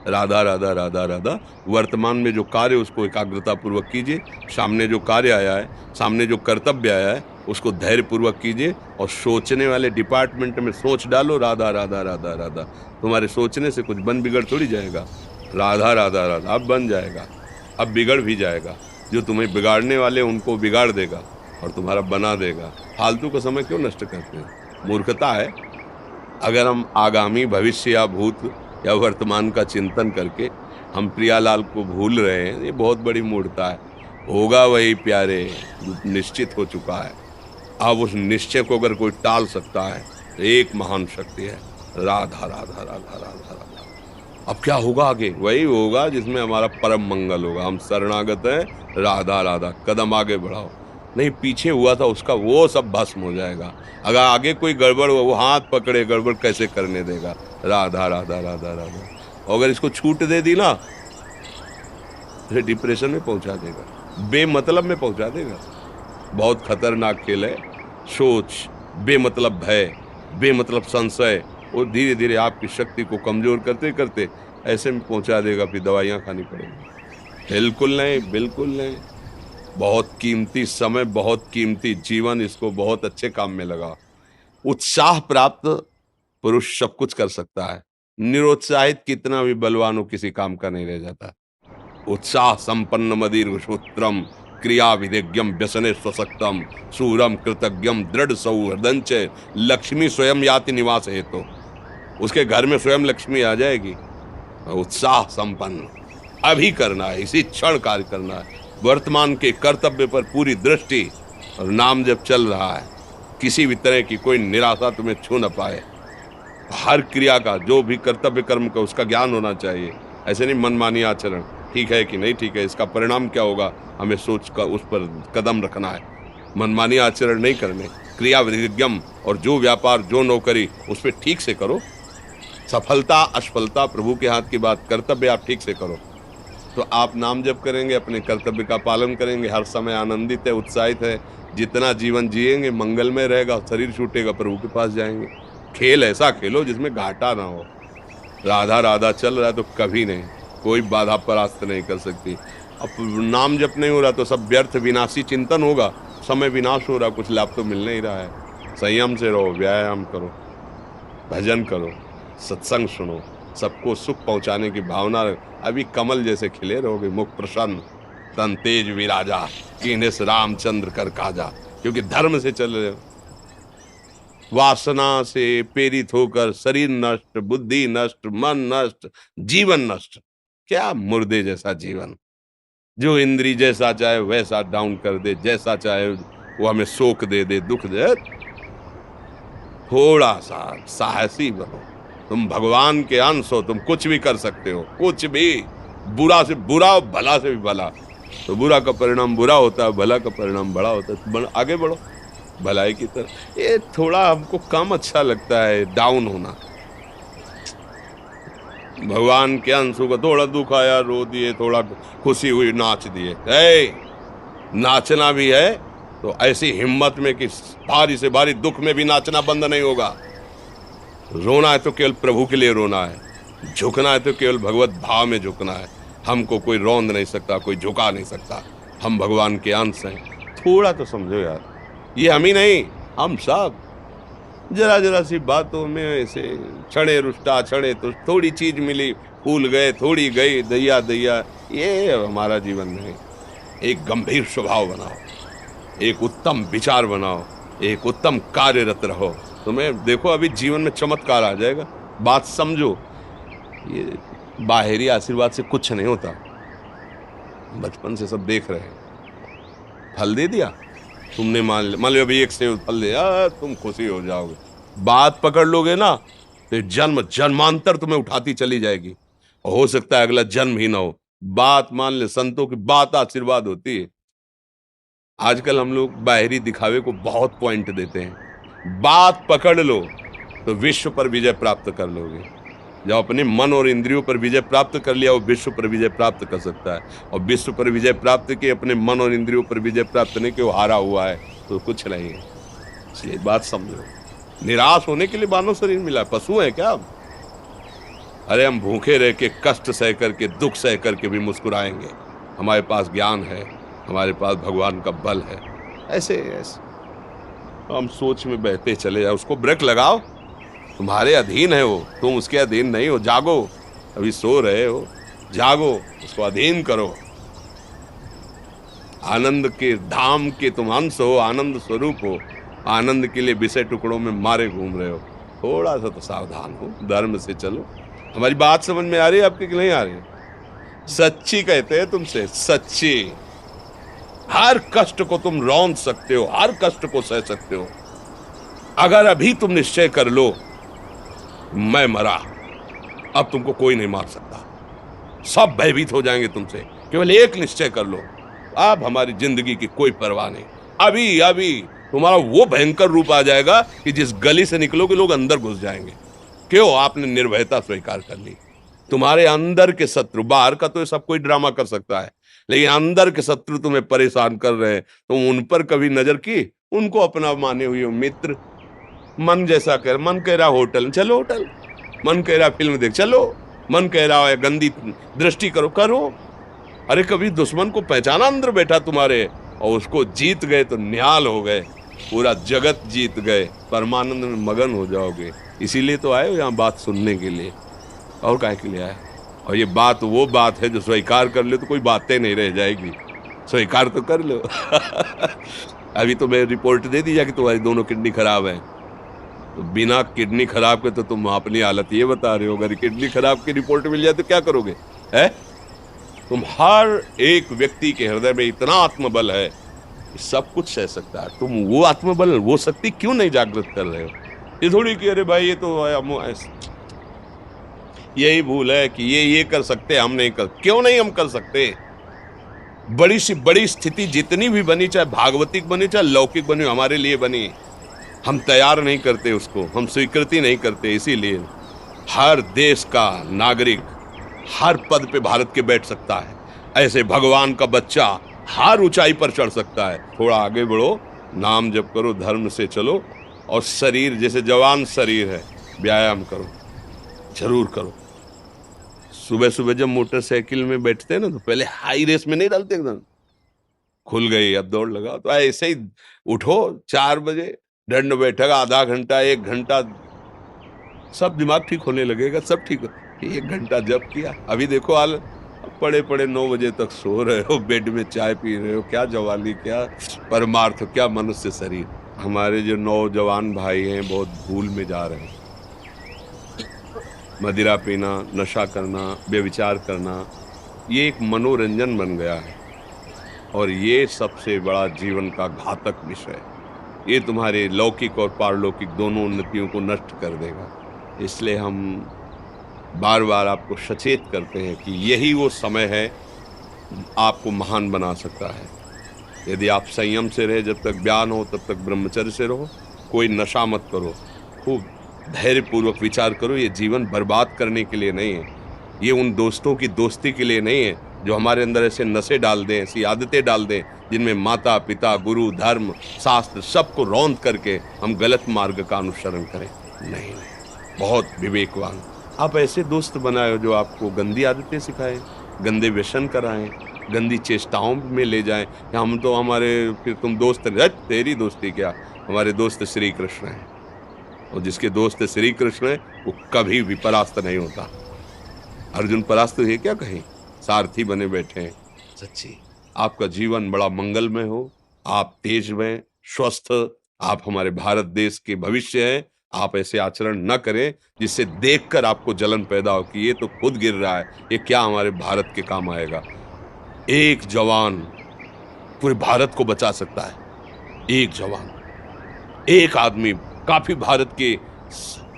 राधा राधा राधा राधा। वर्तमान में जो कार्य उसको एकाग्रता पूर्वक कीजिए, सामने जो कार्य आया है, सामने जो कर्तव्य आया है उसको धैर्य पूर्वक कीजिए, और सोचने वाले डिपार्टमेंट में सोच डालो राधा राधा राधा राधा। तुम्हारे सोचने से कुछ बन बिगड़ थोड़ी जाएगा। राधा राधा राधा, अब बन जाएगा, अब बिगड़ भी जाएगा। जो तुम्हें बिगाड़ने वाले उनको बिगाड़ देगा और तुम्हारा बना देगा। फालतू का समय क्यों नष्ट करते हैं? मूर्खता है। अगर हम आगामी भविष्य या भूत या वर्तमान का चिंतन करके हम प्रियालाल को भूल रहे हैं, ये बहुत बड़ी मूर्खता है। होगा वही प्यारे जो निश्चित हो चुका है। अब उस निश्चय को अगर कोई टाल सकता है तो एक महान शक्ति है, राधा राधा राधा राधा राधा। अब क्या होगा आगे? वही होगा जिसमें हमारा परम मंगल होगा। हम शरणागत हैं, राधा राधा, कदम आगे बढ़ाओ। नहीं, पीछे हुआ था उसका वो सब भस्म हो जाएगा। अगर आगे कोई गड़बड़ हो, वो हाथ पकड़े गड़बड़ कैसे करने देगा? राधा राधा राधा राधा। और अगर इसको छूट दे दी ना, तो डिप्रेशन में पहुंचा देगा, बेमतलब में पहुंचा देगा। बहुत खतरनाक खेल है। सोच, बेमतलब भय, बेमतलब संशय, वो धीरे धीरे आपकी शक्ति को कमजोर करते करते ऐसे में पहुंचा देगा, फिर दवाइयां खानी पड़ेगी। बिल्कुल नहीं, बिल्कुल नहीं। बहुत कीमती समय, बहुत कीमती जीवन, इसको बहुत अच्छे काम में लगा। उत्साह प्राप्त पुरुष सब कुछ कर सकता है। निरुत्साहित कितना भी बलवान हो, किसी काम का नहीं रह जाता। उत्साह संपन्न मदीर सूत्रम, क्रिया विधिज्ञम व्यसने स्वसक्तम, सूरम कृतज्ञम दृढ़ सौहृदंच, लक्ष्मी स्वयं याति निवास हेतु। उसके घर में स्वयं लक्ष्मी आ जाएगी। उत्साह संपन्न अभी करना है, इसी क्षण कार्य करना है। वर्तमान के कर्तव्य पर पूरी दृष्टि, और नाम जब चल रहा है, किसी भी तरह की कोई निराशा तुम्हें छू न पाए। हर क्रिया का, जो भी कर्तव्य कर्म का, उसका ज्ञान होना चाहिए। ऐसे नहीं मनमानी आचरण, ठीक है कि नहीं ठीक है, इसका परिणाम क्या होगा, हमें सोच कर उस पर कदम रखना है। मनमानी आचरण नहीं करने, क्रिया विधिज्ञम, और जो व्यापार जो नौकरी उस पर ठीक से करो। सफलता असफलता प्रभु के हाथ की बात, कर्तव्य आप ठीक से करो तो आप नाम जप करेंगे, अपने कर्तव्य का पालन करेंगे, हर समय आनंदित है, उत्साहित है। जितना जीवन जिएंगे मंगलमय रहेगा, शरीर छूटेगा प्रभु के पास जाएंगे। खेल ऐसा खेलो जिसमें घाटा ना हो। राधा राधा चल रहा है तो कभी नहीं, कोई बाधा परास्त नहीं कर सकती। अब नाम जप नहीं हो रहा तो सब व्यर्थ विनाशी चिंतन होगा। समय विनाश हो रहा, कुछ लाभ तो मिल नहीं रहा है। संयम से रहो, व्यायाम करो, भजन करो, सत्संग सुनो, सबको सुख पहुंचाने की भावना। अभी कमल जैसे खिले रहोगे, मुख प्रसन्न, तन तेज विराजा, कीनेस रामचंद्र कर काजा, क्योंकि धर्म से चल रहे हो। वासना से प्रेरित होकर शरीर नष्ट, बुद्धि नष्ट, मन नष्ट, जीवन नष्ट। क्या मुर्दे जैसा जीवन, जो इंद्री जैसा चाहे वैसा डाउन कर दे, जैसा चाहे वो हमें शोक दे दे, दुख दे। थोड़ा सा साहसी बनो। तुम भगवान के अंश हो, तुम कुछ भी कर सकते हो, कुछ भी। बुरा से बुरा, भला से भी भला। तो बुरा का परिणाम बुरा होता है, भला का परिणाम बड़ा होता है। तो आगे बढ़ो भलाई की तरफ। ये थोड़ा हमको कम अच्छा लगता है डाउन होना। भगवान के अंश को थोड़ा दुख आया रो दिए, थोड़ा खुशी हुई नाच दिए। नाचना भी है तो ऐसी हिम्मत में कि भारी से भारी दुख में भी नाचना बंद नहीं होगा। रोना है तो केवल प्रभु के लिए रोना है, झुकना है तो केवल भगवत भाव में झुकना है। हमको कोई रौंद नहीं सकता, कोई झुका नहीं सकता। हम भगवान के अंश हैं। थोड़ा तो समझो यार, ये हम ही नहीं, हम सब जरा जरा सी बातों में ऐसे क्षणे रुष्टा क्षणे तो थोड़ी चीज मिली, फूल गए, थोड़ी गई, दैया दैया। ये हमारा जीवन नहीं। एक गंभीर स्वभाव बनाओ, एक उत्तम विचार बनाओ, एक उत्तम कार्यरत रहो। तुम्हें देखो अभी जीवन में चमत्कार आ जाएगा। बात समझो, ये बाहरी आशीर्वाद से कुछ नहीं होता। बचपन से सब देख रहे हैं। फल दे दिया तुमने, मान लो अभी एक सेब फल दिया, तुम खुशी हो जाओगे। बात पकड़ लोगे ना तो जन्म जन्मांतर तुम्हें उठाती चली जाएगी, और हो सकता है अगला जन्म ही ना हो। बात मान ले, संतों की बात आशीर्वाद होती है। आजकल हम लोग बाहरी दिखावे को बहुत पॉइंट देते हैं। बात पकड़ लो तो विश्व पर विजय प्राप्त कर लोगे। जब अपने मन और इंद्रियों पर विजय प्राप्त कर लिया, वो विश्व पर विजय प्राप्त कर सकता है। और विश्व पर विजय प्राप्त किए, अपने मन और इंद्रियों पर विजय प्राप्त नहीं कि वो हारा हुआ है तो कुछ नहीं है। इसलिए बात समझो, निराश होने के लिए मानव शरीर मिला, पशु है क्या? अरे हम भूखे रह के, कष्ट सह करके, दुख सह करके भी मुस्कुराएंगे। हमारे पास ज्ञान है, हमारे पास भगवान का बल है। ऐसे ऐसे हम सोच में बहते चले जाओ। उसको ब्रेक लगाओ, तुम्हारे अधीन है वो, तुम उसके अधीन नहीं हो। जागो, अभी सो रहे हो, जागो, उसको अधीन करो। आनंद के धाम के तुम अंश हो, आनंद स्वरूप हो। आनंद के लिए विषय टुकड़ों में मारे घूम रहे हो। थोड़ा सा तो सावधान हो, धर्म से चलो। हमारी बात समझ में आ रही है आपकी कि नहीं आ रही है? सच्ची कहते हैं तुमसे, सच्ची। हर कष्ट को तुम रौंद सकते हो, हर कष्ट को सह सकते हो। अगर अभी तुम निश्चय कर लो मैं मरा, अब तुमको कोई नहीं मार सकता। सब भयभीत हो जाएंगे तुमसे। केवल एक निश्चय कर लो, अब हमारी जिंदगी की कोई परवाह नहीं। अभी अभी तुम्हारा वो भयंकर रूप आ जाएगा कि जिस गली से निकलोगे लोग अंदर घुस जाएंगे। क्यों? आपने निर्भयता स्वीकार कर ली। तुम्हारे अंदर के शत्रु, बाहर का तो ये सब कोई ड्रामा कर सकता है, लेकिन अंदर के शत्रु तुम्हें परेशान कर रहे हैं। तुम उन पर कभी नजर की? उनको अपना माने हुए हो मित्र। मन जैसा कर, मन कह रहा होटल चलो, होटल। मन कह रहा फिल्म देख चलो, मन कह रहा है गंदी दृष्टि करो, करो। अरे कभी दुश्मन को पहचाना अंदर बैठा तुम्हारे, और उसको जीत गए तो निहाल हो गए, पूरा जगत जीत गए, परमानंद में मगन हो जाओगे। इसीलिए तो आए हो यहाँ बात सुनने के लिए, और काहे के लिए आए? और ये बात वो बात है जो स्वीकार कर ले तो कोई बातें नहीं रह जाएगी। स्वीकार तो कर लो। अभी तो मैं रिपोर्ट दे दी कि तुम्हारी दोनों किडनी खराब है, तो बिना किडनी खराब के तो तुम अपनी हालत ये बता रहे हो। अगर किडनी खराब की रिपोर्ट मिल जाए तो क्या करोगे? है तुम हर एक व्यक्ति के हृदय में इतना आत्मबल है कि सब कुछ सह सकता है। तुम वो आत्मबल, वो शक्ति क्यों नहीं जागृत कर रहे हो? ये थोड़ी कि अरे भाई ये तो यही भूल है कि ये कर सकते, हम नहीं कर। क्यों नहीं हम कर सकते? बड़ी सी बड़ी स्थिति जितनी भी बनी, चाहे भागवतिक बनी चाहे लौकिक बनी, हमारे लिए बनी, हम तैयार नहीं करते उसको, हम स्वीकृति नहीं करते। इसीलिए हर देश का नागरिक हर पद पे भारत के बैठ सकता है। ऐसे भगवान का बच्चा हर ऊंचाई पर चढ़ सकता है। थोड़ा आगे बढ़ो, नाम जप करो, धर्म से चलो, और शरीर जैसे जवान शरीर है, व्यायाम करो, जरूर करो। सुबह सुबह जब मोटरसाइकिल में बैठते हैं ना, तो पहले हाई रेस में नहीं डालते, एकदम खुल गई अब दौड़ लगाओ। तो ऐसे ही उठो 4 बजे, दंड बैठक आधा घंटा 1 घंटा, सब दिमाग ठीक होने लगेगा, सब ठीक। 1 घंटा जप किया, अभी देखो हाल, पड़े पड़े 9 बजे तक सो रहे हो, बेड में चाय पी रहे हो। क्या जवानी, क्या परमार्थ, क्या मनुष्य शरीर। हमारे जो नौजवान भाई हैं बहुत भूल में जा रहे हैं। मदिरा पीना, नशा करना, व्यभिचार करना, ये एक मनोरंजन बन गया है, और ये सबसे बड़ा जीवन का घातक विषय है। ये तुम्हारे लौकिक और पारलौकिक दोनों उन्नतियों को नष्ट कर देगा। इसलिए हम बार बार आपको सचेत करते हैं कि यही वो समय है आपको महान बना सकता है। यदि आप संयम से रहे, जब तक ज्ञान हो तब तक ब्रह्मचर्य से रहो, कोई नशा मत करो, खूब धैर्यपूर्वक विचार करो। ये जीवन बर्बाद करने के लिए नहीं है, ये उन दोस्तों की दोस्ती के लिए नहीं है जो हमारे अंदर ऐसे नशे डाल दें, ऐसी आदतें डाल दें जिनमें माता पिता, गुरु, धर्म, शास्त्र सबको रौंद करके हम गलत मार्ग का अनुसरण करें। नहीं, बहुत विवेकवान। आप ऐसे दोस्त बनाए जो आपको गंदी आदतें सिखाएं, गंदे व्यसन कराएं, गंदी चेष्टाओं में ले जाएं। हम तो हमारे, फिर तुम दोस्त, तेरी दोस्ती क्या, हमारे दोस्त श्री कृष्ण हैं, और जिसके दोस्त श्री कृष्ण है वो कभी भी परास्त नहीं होता। अर्जुन परास्त है क्या कहीं? सारथी बने बैठे हैं। सच्ची आपका जीवन बड़ा मंगलमय हो, आप तेजमय, स्वस्थ, आप हमारे भारत देश के भविष्य हैं। आप ऐसे आचरण न करें जिससे देखकर आपको जलन पैदा हो कि ये तो खुद गिर रहा है, ये क्या हमारे भारत के काम आएगा। एक जवान पूरे भारत को बचा सकता है। एक जवान, एक आदमी काफी भारत के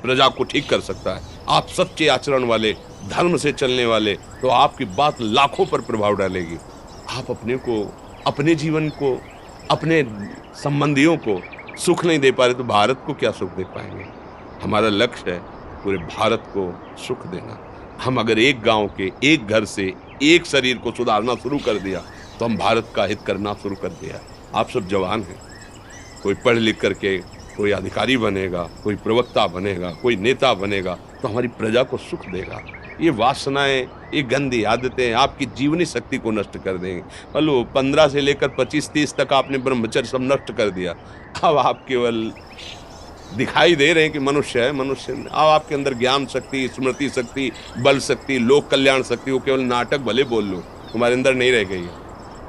प्रजा को ठीक कर सकता है। आप सच्चे आचरण वाले, धर्म से चलने वाले, तो आपकी बात लाखों पर प्रभाव डालेगी। आप अपने को, अपने जीवन को, अपने संबंधियों को सुख नहीं दे पा रहे तो भारत को क्या सुख दे पाएंगे? हमारा लक्ष्य है पूरे भारत को सुख देना। हम अगर एक गांव के, एक घर से, एक शरीर को सुधारना शुरू कर दिया तो हम भारत का हित करना शुरू कर दिया। आप सब जवान हैं, कोई पढ़ लिख करके कोई अधिकारी बनेगा, कोई प्रवक्ता बनेगा, कोई नेता बनेगा तो हमारी प्रजा को सुख देगा। ये वासनाएं, ये गंदी आदतें आपकी जीवनी शक्ति को नष्ट कर देंगे। लो 15 से लेकर 25-30 तक आपने ब्रह्मचर्य सब नष्ट कर दिया। अब आप केवल दिखाई दे रहे हैं कि मनुष्य है, मनुष्य नहीं। अब आपके अंदर ज्ञान शक्ति, स्मृति शक्ति, बल शक्ति, लोक कल्याण शक्ति, वो केवल नाटक भले बोल लो, तुम्हारे अंदर नहीं रह गई है।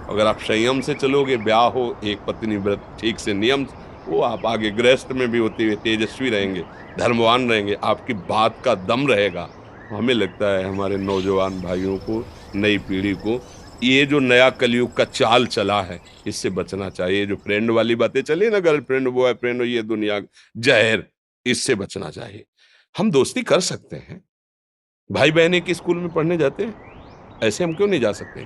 अगर आप संयम से चलोगे, ब्याह हो, एक पत्नी व्रत ठीक से नियम, वो आप आगे गृहस्थ में भी होते हुए तेजस्वी रहेंगे, धर्मवान रहेंगे, आपकी बात का दम रहेगा। हमें लगता है हमारे नौजवान भाइयों को, नई पीढ़ी को, ये जो नया कलयुग का चाल चला है, इससे बचना चाहिए। जो फ्रेंड वाली बातें चली ना, गर्लफ्रेंड बॉयफ्रेंड, ये दुनिया जहर, इससे बचना चाहिए। हम दोस्ती कर सकते हैं, भाई बहन एक ही स्कूल में पढ़ने जाते हैं, ऐसे हम क्यों नहीं जा सकते?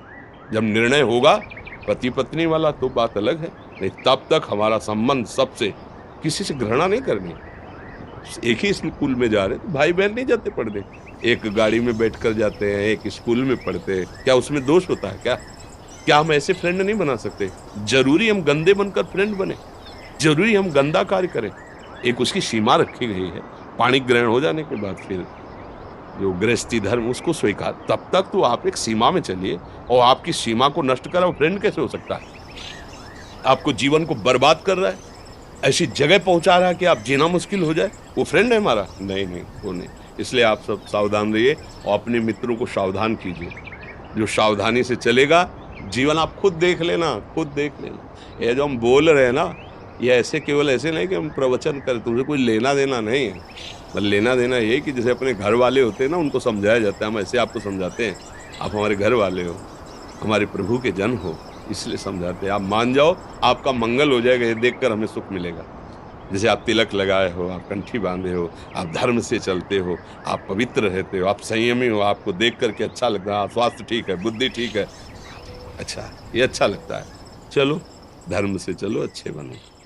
जब निर्णय होगा पति पत्नी वाला तो बात अलग है, नहीं तब तक हमारा संबंध सबसे, किसी से घृणा नहीं करनी। एक ही स्कूल में जा रहे तो भाई बहन नहीं जाते पढ़ने, एक गाड़ी में बैठकर जाते हैं, एक स्कूल में पढ़ते हैं, क्या उसमें दोष होता है? क्या हम ऐसे फ्रेंड नहीं बना सकते? जरूरी हम गंदे बनकर फ्रेंड बने? जरूरी हम गंदा कार्य करें? एक उसकी सीमा रखी गई है। पाणी ग्रहण हो जाने के बाद फिर जो गृहस्थी धर्म उसको स्वीकार, तब तक तो आप एक सीमा में चलिए। और आपकी सीमा को नष्ट करा वो फ्रेंड कैसे हो सकता है? आपको जीवन को बर्बाद कर रहा है, ऐसी जगह पहुंचा रहा है कि आप जीना मुश्किल हो जाए, वो फ्रेंड है हमारा? नहीं, वो नहीं। इसलिए आप सब सावधान रहिए और अपने मित्रों को सावधान कीजिए। जो सावधानी से चलेगा, जीवन आप खुद देख लेना, खुद देख लेना। ये जो हम बोल रहे हैं ना, ये ऐसे केवल ऐसे नहीं कि हम प्रवचन करें, तुमसे कोई लेना देना नहीं है। बस लेना देना ये कि जैसे अपने घर वाले होते हैं ना, उनको समझाया जाता है, हम ऐसे आपको समझाते हैं। आप हमारे घर वाले हो, हमारे प्रभु के जन हो, इसलिए समझाते हैं। आप मान जाओ, आपका मंगल हो जाएगा, ये देखकर हमें सुख मिलेगा। जैसे आप तिलक लगाए हो, आप कंठी बांधे हो, आप धर्म से चलते हो, आप पवित्र रहते हो, आप संयमी हो, आपको देख करके अच्छा लगता है, स्वास्थ्य ठीक है, बुद्धि ठीक है, अच्छा, ये अच्छा लगता है। चलो धर्म से चलो, अच्छे बनो।